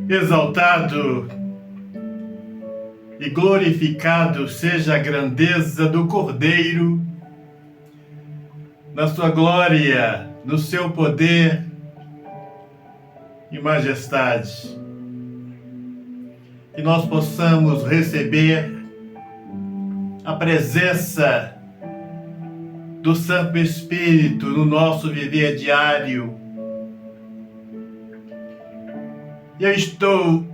Exaltado e glorificado seja a grandeza do Cordeiro, na sua glória, no seu poder e majestade. Que nós possamos receber a presença do Santo Espírito no nosso viver diário. Eu estou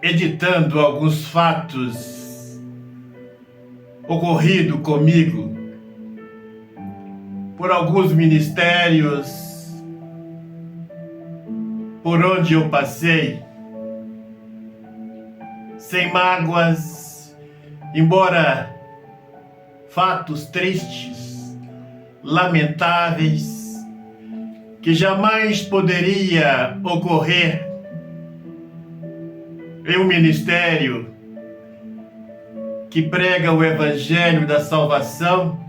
editando alguns fatos ocorridos comigo por alguns ministérios por onde eu passei, sem mágoas, embora fatos tristes, lamentáveis, que jamais poderia ocorrer em um ministério que prega o Evangelho da salvação.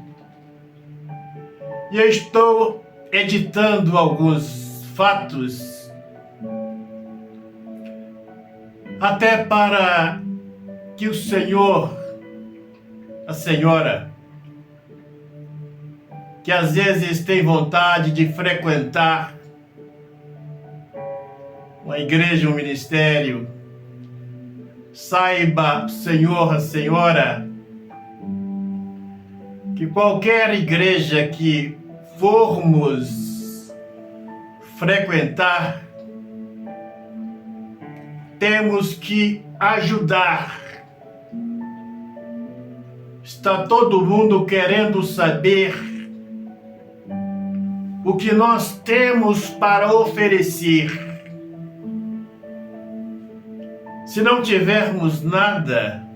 E eu estou editando alguns fatos até para que o Senhor, a Senhora, que às vezes tem vontade de frequentar uma igreja, um ministério, saiba, Senhor, a Senhora, que qualquer igreja que formos frequentar, temos que ajudar. Está todo mundo querendo saber o que nós temos para oferecer. Se não tivermos nada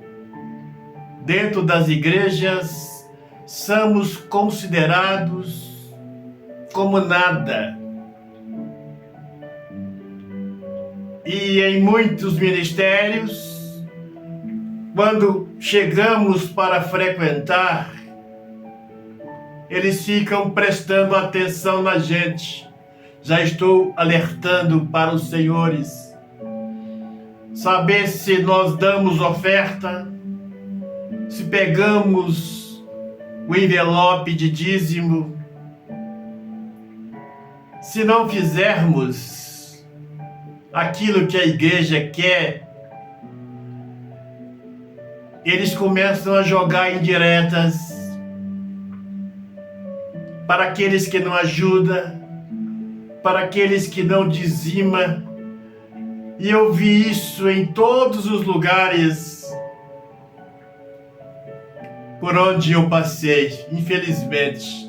dentro das igrejas, somos considerados como nada. E em muitos ministérios, quando chegamos para frequentar, eles ficam prestando atenção na gente. Já estou alertando para os senhores. Saber se nós damos oferta, se pegamos o envelope de dízimo. Se não fizermos aquilo que a igreja quer, eles começam a jogar indiretas para aqueles que não ajudam, para aqueles que não dizimam. E eu vi isso em todos os lugares por onde eu passei, infelizmente.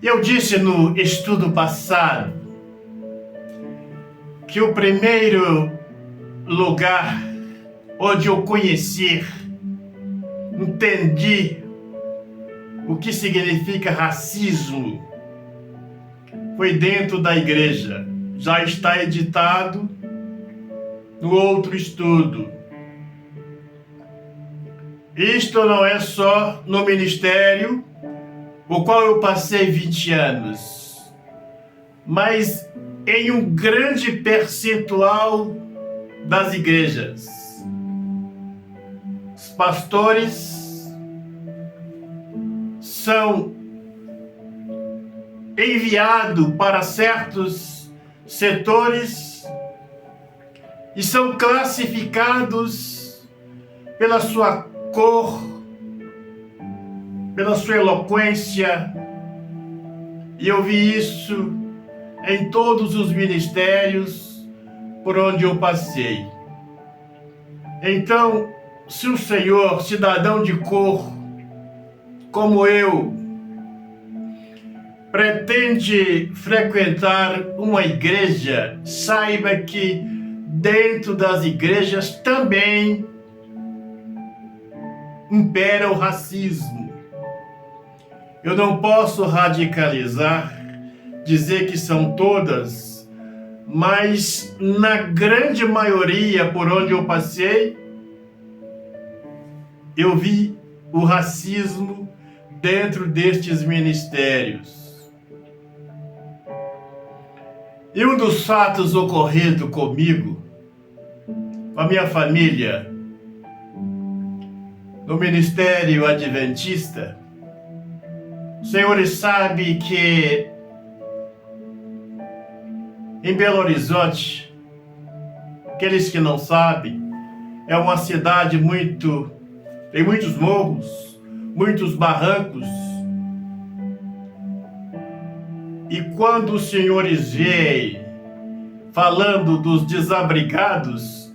Eu disse no estudo passado que o primeiro lugar onde eu conheci, entendi o que significa racismo, foi dentro da igreja. Já está editado no outro estudo. Isto não é só no ministério, o qual eu passei 20 anos, mas em um grande percentual das igrejas. Os pastores são enviados para certos setores e são classificados pela sua cor, pela sua eloquência, e eu vi isso em todos os ministérios por onde eu passei. Então, se o Senhor, cidadão de cor, como eu, pretende frequentar uma igreja, saiba que dentro das igrejas também impera o racismo. Eu não posso radicalizar, dizer que são todas, mas na grande maioria por onde eu passei, eu vi o racismo dentro destes ministérios. E um dos fatos ocorrido comigo, com a minha família, no Ministério Adventista, os senhores sabem que em Belo Horizonte, aqueles que não sabem, é uma cidade tem muitos morros, muitos barrancos. E quando os senhores veem falando dos desabrigados,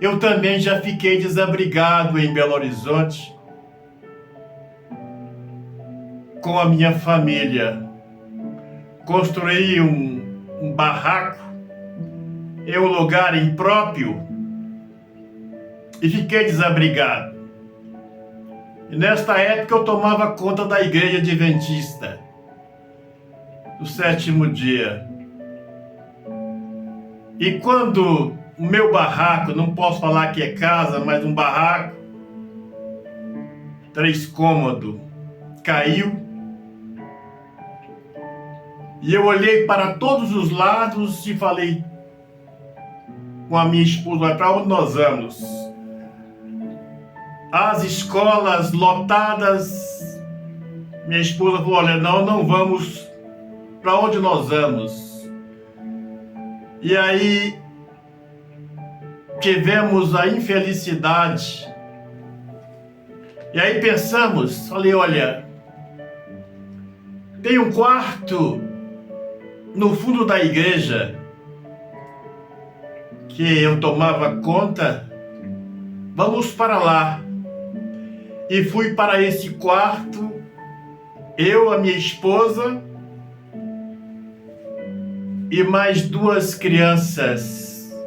eu também já fiquei desabrigado em Belo Horizonte com a minha família. Construí um barraco em um lugar impróprio e fiquei desabrigado. E nesta época eu tomava conta da igreja adventista do sétimo dia. E quando o meu barraco, não posso falar que é casa, mas um barraco, 3 cômodos, caiu, e eu olhei para todos os lados e falei com a minha esposa: para onde nós vamos? As escolas lotadas. Minha esposa falou: olha, não vamos. Para onde nós vamos? E aí tivemos a infelicidade. E aí pensamos, falei: olha, tem um quarto no fundo da igreja que eu tomava conta, vamos para lá. E fui para esse quarto, eu, a minha esposa e mais 2 crianças,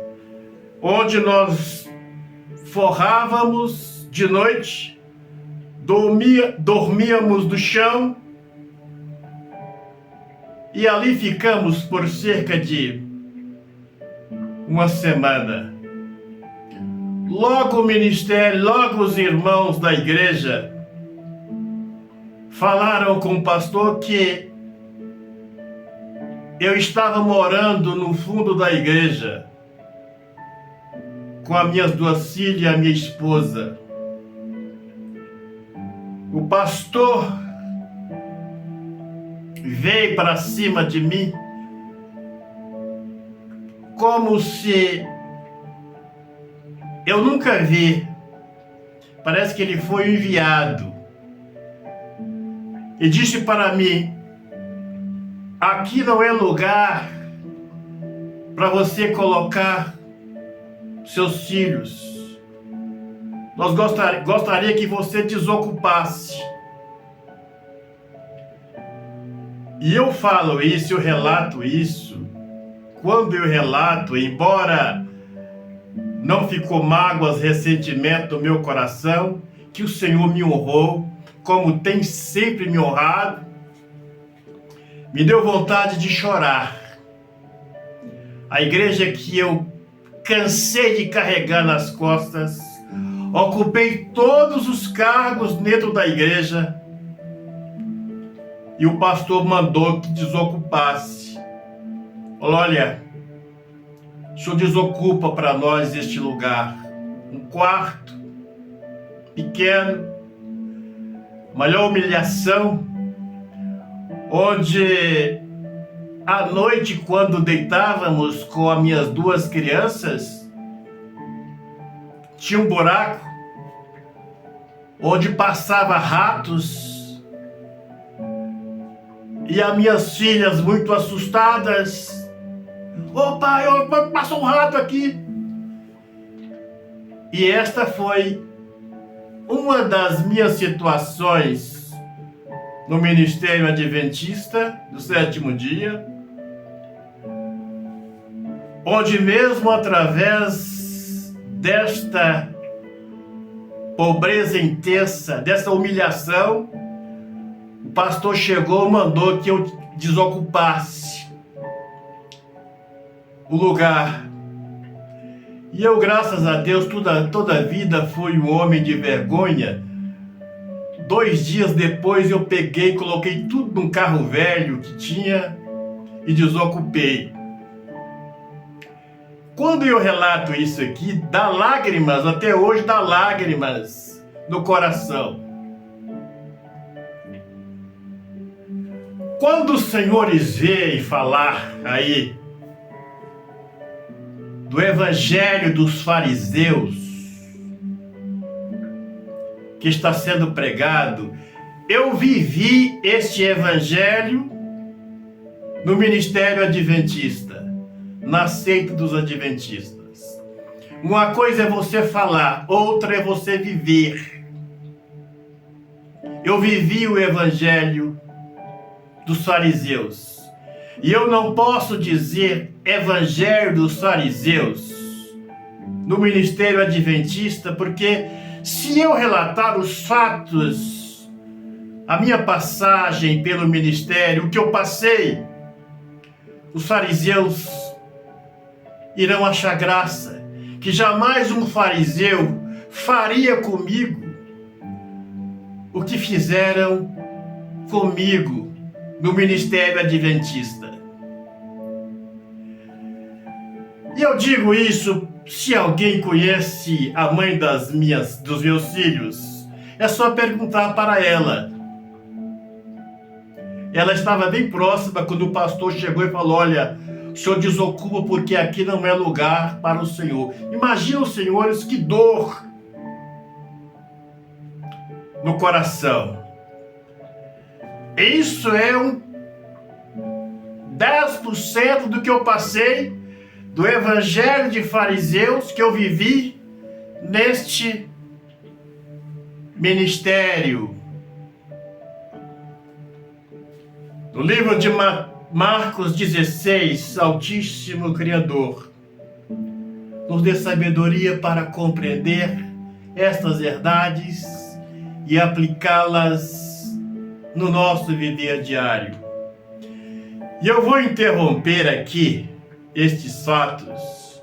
onde nós forrávamos de noite, dormíamos no chão, e ali ficamos por cerca de uma semana. Logo o ministério, logo os irmãos da igreja falaram com o pastor que eu estava morando no fundo da igreja com as minhas 2 filhas e a minha esposa. O pastor veio para cima de mim como se eu nunca vi. Parece que ele foi enviado. E disse para mim: aqui não é lugar para você colocar seus filhos. Nós gostaria que você desocupasse. E eu falo isso, eu relato isso. Quando eu relato, embora não ficou mágoas, ressentimento no meu coração, que o Senhor me honrou, como tem sempre me honrado, me deu vontade de chorar. A igreja que eu cansei de carregar nas costas, ocupei todos os cargos dentro da igreja, e o pastor mandou que desocupasse. Olha, o senhor desocupa para nós este lugar, um quarto pequeno, maior humilhação, onde à noite, quando deitávamos com as minhas 2 crianças, tinha um buraco onde passava ratos, e as minhas filhas muito assustadas: ô pai, passou um rato aqui. E esta foi uma das minhas situações no Ministério Adventista do sétimo dia, onde mesmo através desta pobreza intensa, dessa humilhação, o pastor chegou e mandou que eu desocupasse o lugar. E eu, graças a Deus, toda a vida fui um homem de vergonha. 2 dias depois eu peguei, coloquei tudo num carro velho que tinha e desocupei. Quando eu relato isso aqui, dá lágrimas, até hoje dá lágrimas no coração. Quando os senhores veem falar aí do evangelho dos fariseus que está sendo pregado, eu vivi este evangelho no ministério adventista, na seita dos adventistas. Uma coisa é você falar, outra é você viver. Eu vivi o evangelho dos fariseus. E eu não posso dizer evangelho dos fariseus no ministério adventista, porque se eu relatar os fatos, a minha passagem pelo ministério, o que eu passei, os fariseus irão achar graça, que jamais um fariseu faria comigo o que fizeram comigo no ministério adventista. E eu digo isso, se alguém conhece a mãe dos meus filhos, é só perguntar para ela. Ela estava bem próxima quando o pastor chegou e falou: olha, o senhor desocupa porque aqui não é lugar para o Senhor. Imagina, senhores, que dor no coração. Isso é 10% do que eu passei do evangelho de fariseus que eu vivi neste ministério. No livro de Marcos 16, Altíssimo Criador, nos dê sabedoria para compreender estas verdades e aplicá-las no nosso viver diário. E eu vou interromper aqui estes fatos,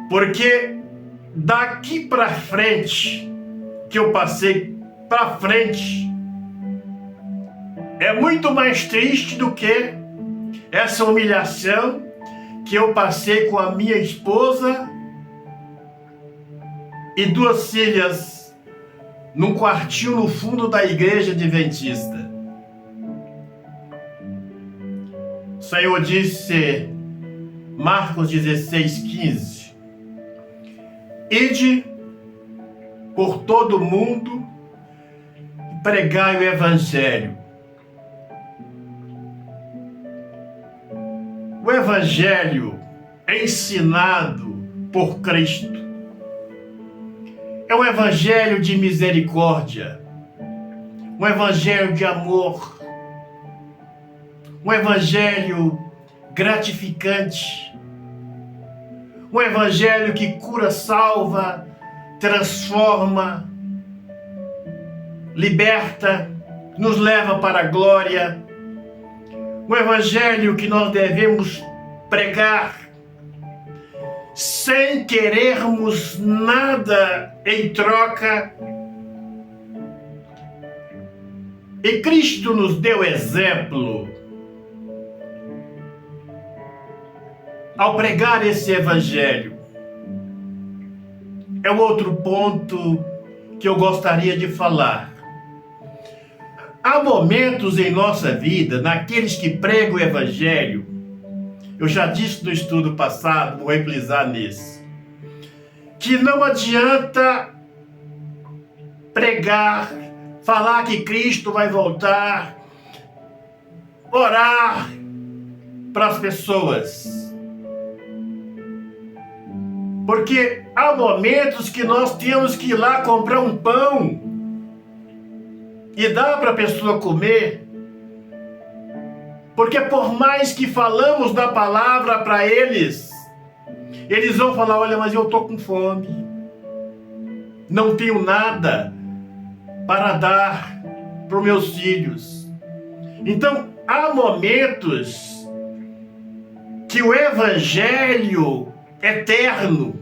porque daqui para frente, que eu passei para frente, é muito mais triste do que essa humilhação que eu passei com a minha esposa e 2 filhas num quartinho no fundo da igreja adventista. O Senhor disse, Marcos 16:15, ide por todo o mundo e pregai o evangelho. O evangelho ensinado por Cristo é um evangelho de misericórdia, um evangelho de amor, um evangelho gratificante, um evangelho que cura, salva, transforma, liberta, nos leva para a glória. Um evangelho que nós devemos pregar sem querermos nada em troca. E Cristo nos deu exemplo ao pregar esse evangelho. É um outro ponto que eu gostaria de falar. Há momentos em nossa vida, naqueles que pregam o evangelho, eu já disse no estudo passado, vou reprisar nesse, que não adianta pregar, falar que Cristo vai voltar, orar para as pessoas. Porque há momentos que nós temos que ir lá comprar um pão e dar para a pessoa comer. Porque por mais que falamos da palavra para eles, eles vão falar, olha, mas eu estou com fome. Não tenho nada para dar para os meus filhos. Então, há momentos que o evangelho eterno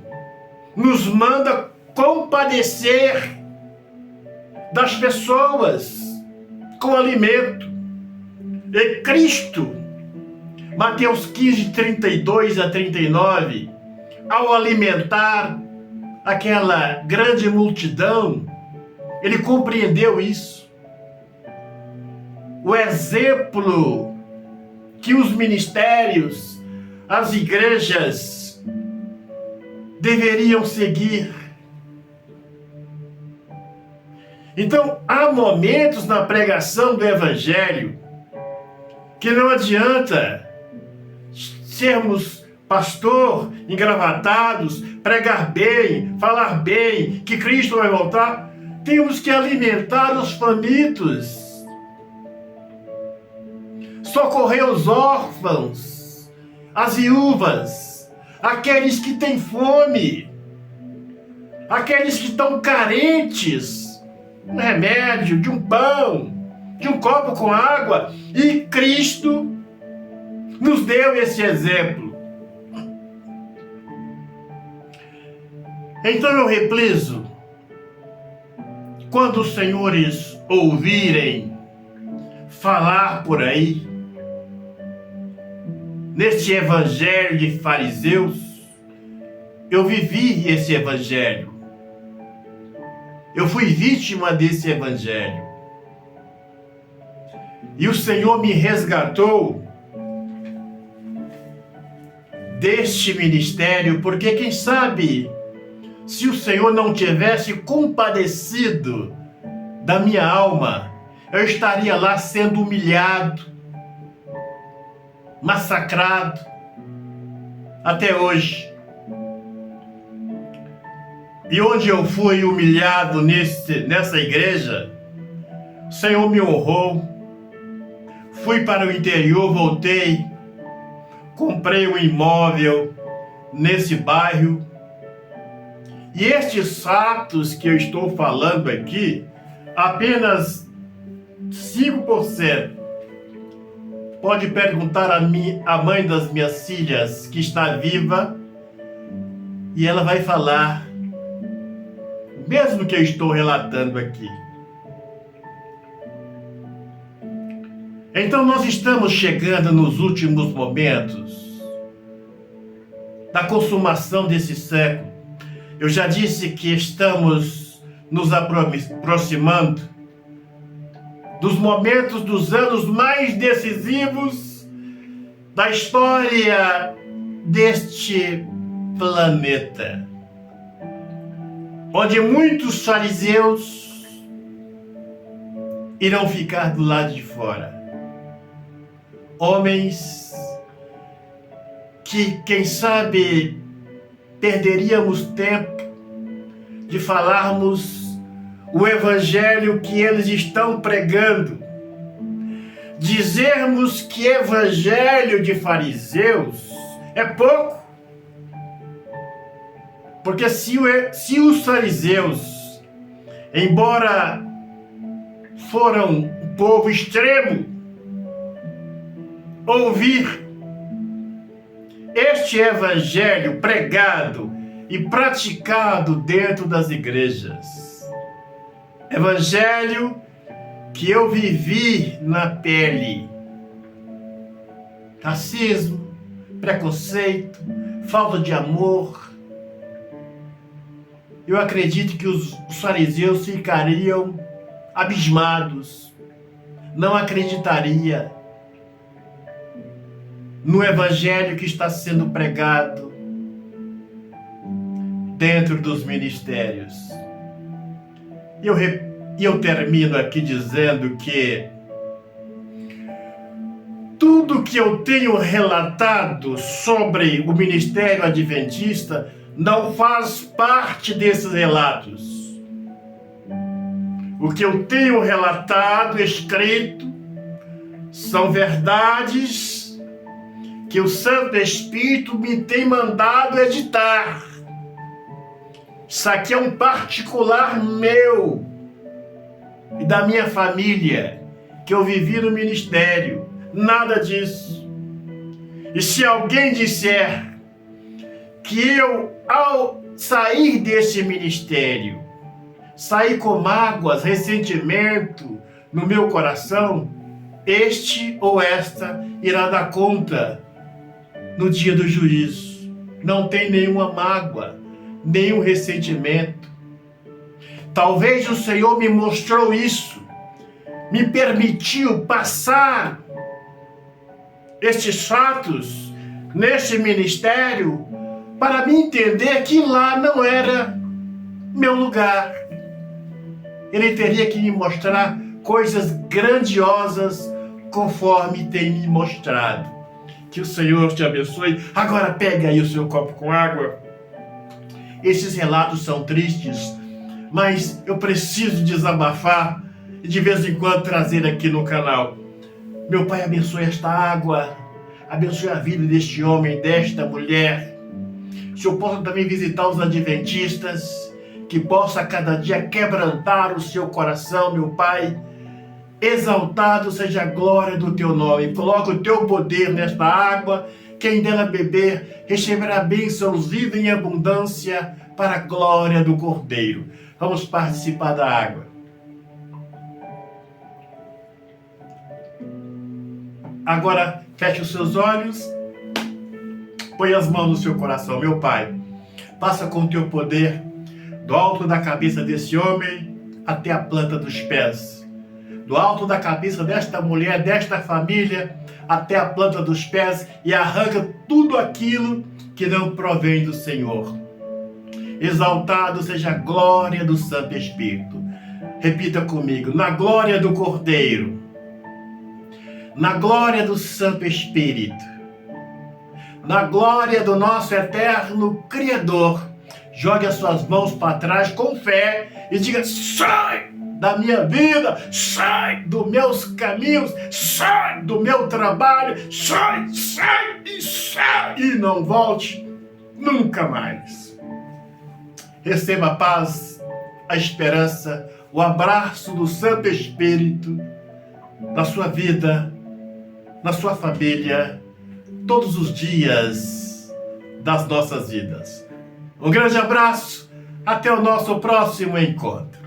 nos manda compadecer das pessoas com alimento. E Cristo, Mateus 15, 32 a 39, ao alimentar aquela grande multidão, ele compreendeu isso. O exemplo que os ministérios, as igrejas deveriam seguir. Então, há momentos na pregação do Evangelho que não adianta sermos pastor, engravatados, pregar bem, falar bem, que Cristo vai voltar. Temos que alimentar os famintos, socorrer os órfãos, as viúvas, aqueles que têm fome, aqueles que estão carentes de um remédio, de um pão, de um copo com água. E Cristo nos deu esse exemplo. Então eu repliso, quando os senhores ouvirem falar por aí, neste evangelho de fariseus, eu vivi esse evangelho. Eu fui vítima desse evangelho. E o Senhor me resgatou deste ministério, porque quem sabe, se o Senhor não tivesse compadecido da minha alma, eu estaria lá sendo humilhado, massacrado, até hoje. E onde eu fui humilhado nessa igreja, o Senhor me honrou. Fui para o interior, voltei, comprei um imóvel nesse bairro. E estes fatos que eu estou falando aqui, apenas 5%. Pode perguntar a mãe das minhas filhas, que está viva, e ela vai falar, mesmo que eu estou relatando aqui. Então nós estamos chegando nos últimos momentos da consumação desse século. Eu já disse que estamos nos aproximando dos momentos, dos anos mais decisivos da história deste planeta, onde muitos fariseus irão ficar do lado de fora. Homens que, quem sabe, perderíamos tempo de falarmos o evangelho que eles estão pregando. Dizermos que evangelho de fariseus é pouco. Porque se os fariseus, embora foram um povo extremo, ouvir este evangelho pregado e praticado dentro das igrejas, evangelho que eu vivi na pele, racismo, preconceito, falta de amor, eu acredito que os fariseus ficariam abismados, não acreditaria no evangelho que está sendo pregado dentro dos ministérios. E eu termino aqui dizendo que tudo que eu tenho relatado sobre o ministério adventista não faz parte desses relatos. O que eu tenho relatado, escrito, são verdades que o Santo Espírito me tem mandado editar. Isso aqui é um particular meu e da minha família, que eu vivi no ministério. Nada disso. E se alguém disser que eu, ao sair desse ministério, saí com mágoas, ressentimento no meu coração, este ou esta irá dar conta no dia do juízo. não tem nenhuma mágoa, nenhum ressentimento. Talvez o Senhor me mostrou isso, me permitiu passar estes fatos neste ministério para me entender que lá não era meu lugar. Ele teria que me mostrar coisas grandiosas conforme tem me mostrado. Que o Senhor te abençoe. Agora pegue aí o seu copo com água. Esses relatos são tristes, mas eu preciso desabafar e de vez em quando trazer aqui no canal. Meu Pai, abençoe esta água, abençoe a vida deste homem, desta mulher. O Senhor possa também visitar os adventistas, que possa cada dia quebrantar o seu coração, meu Pai. Exaltado seja a glória do teu nome. Coloca o teu poder nesta água. Quem dela beber, receberá bênçãos, vida em abundância, para a glória do Cordeiro. Vamos participar da água. Agora, feche os seus olhos. Põe as mãos no seu coração. Meu Pai, passa com o teu poder do alto da cabeça desse homem até a planta dos pés. Do alto da cabeça desta mulher, desta família, até a planta dos pés, e arranca tudo aquilo que não provém do Senhor. Exaltado seja a glória do Santo Espírito. Repita comigo: na glória do Cordeiro, na glória do Santo Espírito, na glória do nosso eterno Criador. Jogue as suas mãos para trás com fé e diga: sai da minha vida, sai dos meus caminhos, sai do meu trabalho, sai e não volte nunca mais. Receba a paz, a esperança, o abraço do Santo Espírito na sua vida, na sua família, todos os dias das nossas vidas. Um grande abraço, até o nosso próximo encontro.